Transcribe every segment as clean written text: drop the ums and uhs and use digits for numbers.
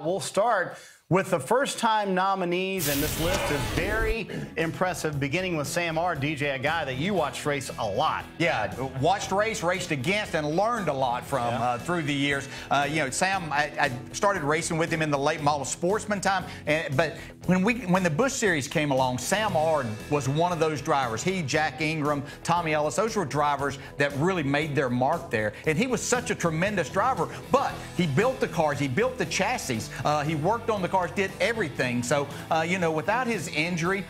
We'll start with the first-time nominees, and this list is very impressive, beginning with Sam R. DJ, a guy that you watched race a lot. Yeah, watched race, raced against, and learned a lot from through the years. You know, Sam, I started racing with him in the late model sportsman time, but when the Busch Series came along, Sam R. was one of those drivers. He, Jack Ingram, Tommy Ellis, those were drivers that really made their mark there. And he was such a tremendous driver, but he built the cars, he built the chassis, he worked on the cars, did everything. So, you know, without his injury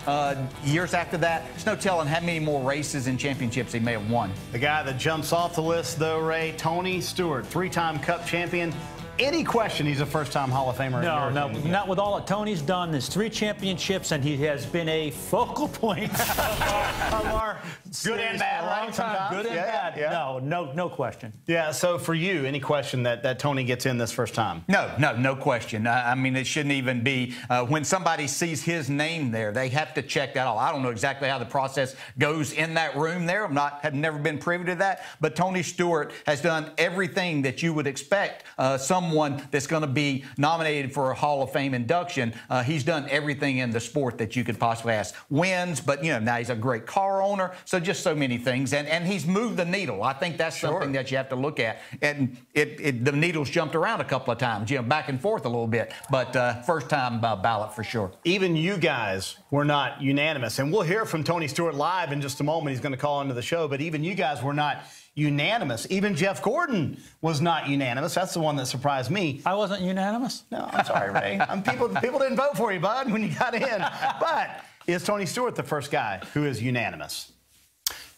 years after that, there's no telling how many more races and championships he may have won. The guy that jumps off the list, though, Ray, Tony Stewart, three-time Cup champion. Any question he's a first-time Hall of Famer? No, not with all that Tony's done. There's 3 championships, and he has been a focal point of our good and bad, for a long time. Good and bad. Yeah. No question. Yeah. So for you, any question that Tony gets in this first time? No question. I mean, it shouldn't even be. When somebody sees his name there, they have to check that off. I don't know exactly how the process goes in that room there. Have never been privy to that. But Tony Stewart has done everything that you would expect someone that's going to be nominated for a Hall of Fame induction. He's done everything in the sport that you could possibly ask. Wins, but, you know, now he's a great car owner. So just so many things. And he's moved the needle. I think that's something that you have to look at. And the needle's jumped around a couple of times, you know, back and forth a little bit. But first-time ballot for sure. Even you guys were not unanimous. And we'll hear from Tony Stewart live in just a moment. He's going to call into the show. But even you guys were not unanimous. Even Jeff Gordon was not unanimous. That's the one that surprised me. I wasn't unanimous? No, I'm sorry, Ray. People didn't vote for you, bud, when you got in. But is Tony Stewart the first guy who is unanimous?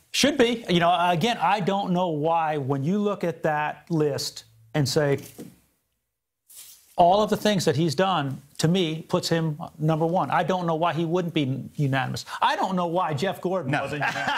Should be. You know, again, I don't know why when you look at that list and say all of the things that he's done, to me, puts him #1. I don't know why he wouldn't be unanimous. I don't know why Jeff Gordon wasn't unanimous.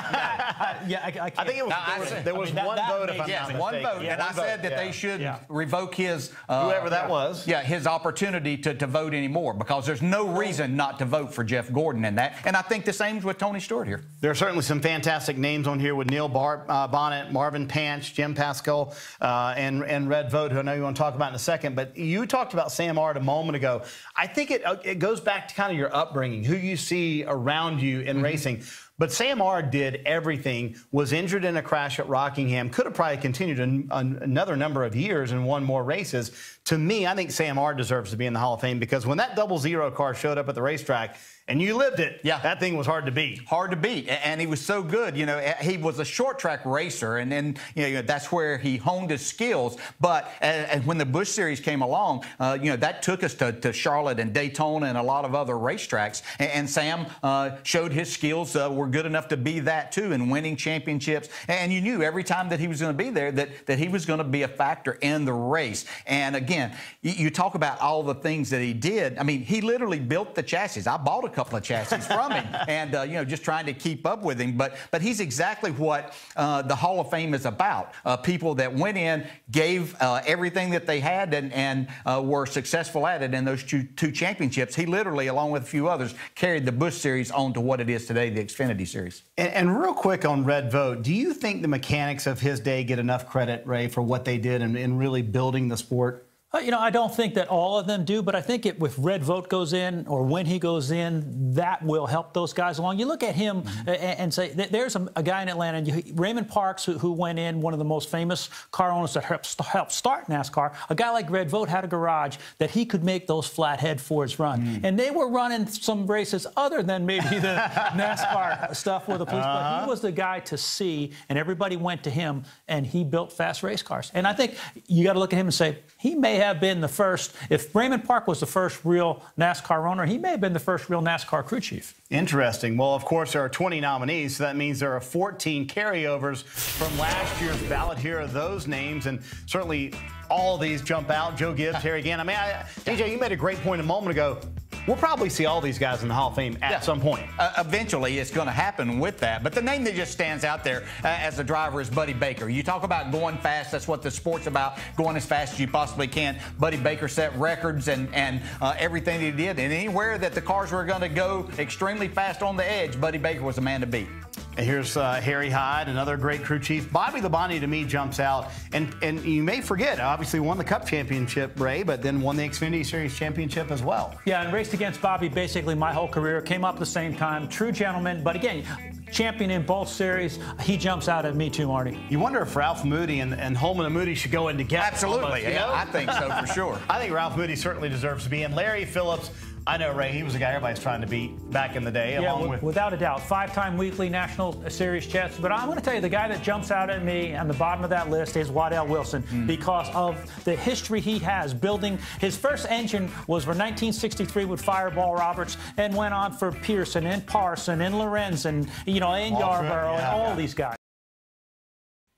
I think it was, there was one vote, if I'm not mistaken. One vote, and I said that they should revoke his whoever that was. Yeah, his opportunity to vote anymore, because there's no reason not to vote for Jeff Gordon in that. And I think the same with Tony Stewart here. There are certainly some fantastic names on here with Neil Bonnet, Marvin Panch, Jim Pascal, and Red Vote, who I know you want to talk about in a second. But you talked about Sam Ard a moment ago. I think it goes back to kind of your upbringing, who you see around you in racing. But Sam Ard did everything, was injured in a crash at Rockingham, could have probably continued another number of years and won more races. To me, I think Sam Ard deserves to be in the Hall of Fame, because when that 00 car showed up at the racetrack, and you lived it, that thing was hard to beat. Hard to beat, and he was so good. You know, he was a short track racer, and then, you know, that's where he honed his skills. But when the Busch Series came along, you know, that took us to Charlotte and Daytona and a lot of other racetracks. And Sam showed his skills were good enough to be that too, and winning championships. And you knew every time that he was going to be there that he was going to be a factor in the race. And again, you talk about all the things that he did. I mean, he literally built the chassis. I bought a couple of chassis from him, and you know, just trying to keep up with him. But he's exactly what the Hall of Fame is about. People that went in, gave everything that they had, and were successful at it in those two championships. He literally, along with a few others, carried the Busch Series on to what it is today, the Xfinity Series. And real quick on Red Vote, do you think the mechanics of his day get enough credit, Ray, for what they did in really building the sport? You know, I don't think that all of them do, but I think if Red Vote goes in, or when he goes in, that will help those guys along. You look at him and say, there's a guy in Atlanta, Raymond Parks, who went in, one of the most famous car owners that helped start NASCAR. A guy like Red Vote had a garage that he could make those flathead Fords run. And they were running some races other than maybe the NASCAR stuff with the police, but he was the guy to see, and everybody went to him, and he built fast race cars. And I think you got to look at him and say, he may have been the first. If Raymond Park was the first real NASCAR owner, he may have been the first real NASCAR crew chief. Interesting. Well, of course, there are 20 nominees, so that means there are 14 carryovers from last year's ballot. Here are those names, and certainly all of these jump out. Joe Gibbs, Harry Gann. I mean, DJ, you made a great point a moment ago. We'll probably see all these guys in the Hall of Fame at some point. Eventually, it's going to happen with that. But the name that just stands out there as a driver is Buddy Baker. You talk about going fast. That's what the sport's about, going as fast as you possibly can. Buddy Baker set records and everything he did. And anywhere that the cars were going to go extremely fast on the edge, Buddy Baker was a man to beat. And here's Harry Hyde, another great crew chief. Bobby Labonte, to me, jumps out. And you may forget, obviously won the Cup championship, Ray, but then won the Xfinity Series championship as well. Yeah, and raced against Bobby basically my whole career. Came up at the same time. True gentleman. But again, champion in both series. He jumps out at me too, Marty. You wonder if Ralph Moody and Holman and Moody should go in together. Absolutely. Almost, you know? I think so for sure. I think Ralph Moody certainly deserves to be in. Larry Phillips, I know, Ray, he was a guy everybody's trying to beat back in the day. Yeah, along with without a doubt. 5-time weekly National Series champs. But I'm going to tell you, the guy that jumps out at me on the bottom of that list is Waddell Wilson because of the history he has building. His first engine was for 1963 with Fireball Roberts and went on for Pearson and Parson and Lorenz and, you know, and Yarborough and all these guys.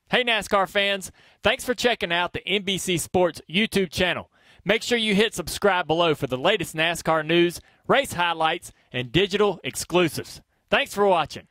Hey, NASCAR fans. Thanks for checking out the NBC Sports YouTube channel. Make sure you hit subscribe below for the latest NASCAR news, race highlights, and digital exclusives. Thanks for watching.